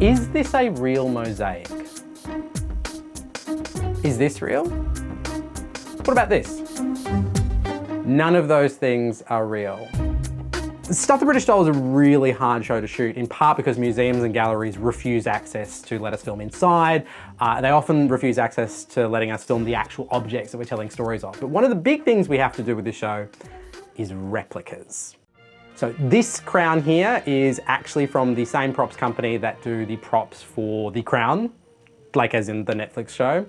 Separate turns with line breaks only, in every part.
Is this a real mosaic? Is this real? What about this? None of those things are real. Stuff the British Stole is a really hard show to shoot, in part because museums and galleries refuse access to let us film inside. They often refuse access to letting us film the actual objects that we're telling stories of. But one of the big things we have to do with this show is replicas. So this crown here is actually from the same props company that do the props for The Crown, like as in the Netflix show.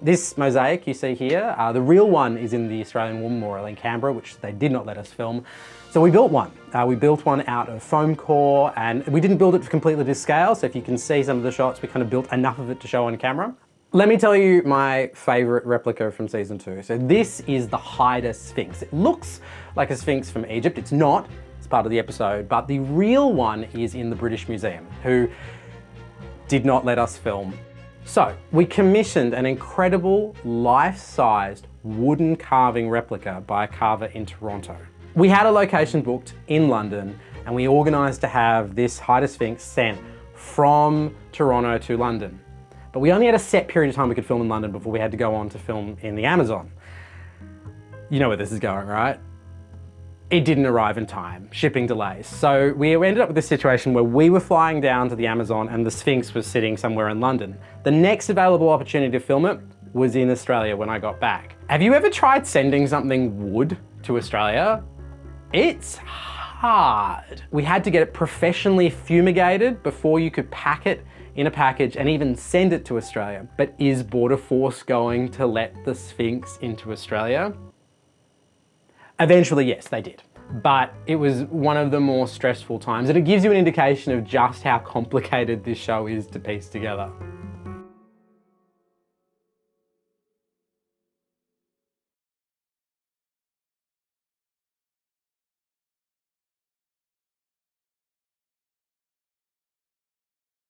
This mosaic you see here, the real one is in the Australian War Memorial in Canberra, which they did not let us film. So we built one. We built one out of foam core, and we didn't build it completely to scale. So if you can see some of the shots, we kind of built enough of it to show on camera. Let me tell you my favorite replica from season 2. So this is the Haida Sphinx. It looks like a Sphinx from Egypt. It's not. It's part of the episode, but the real one is in the British Museum, who did not let us film. So we commissioned an incredible life-sized wooden carving replica by a carver in Toronto. We had a location booked in London, and we organised to have this Haida Sphinx sent from Toronto to London. But we only had a set period of time we could film in London before we had to go on to film in the Amazon. You know where this is going, right? It didn't arrive in time, shipping delays. So we ended up with this situation where we were flying down to the Amazon and the Sphinx was sitting somewhere in London. The next available opportunity to film it was in Australia when I got back. Have you ever tried sending something wood to Australia? It's hard. We had to get it professionally fumigated before you could pack it in a package and even send it to Australia. But is Border Force going to let the Sphinx into Australia? Eventually, yes, they did. But it was one of the more stressful times, and it gives you an indication of just how complicated this show is to piece together.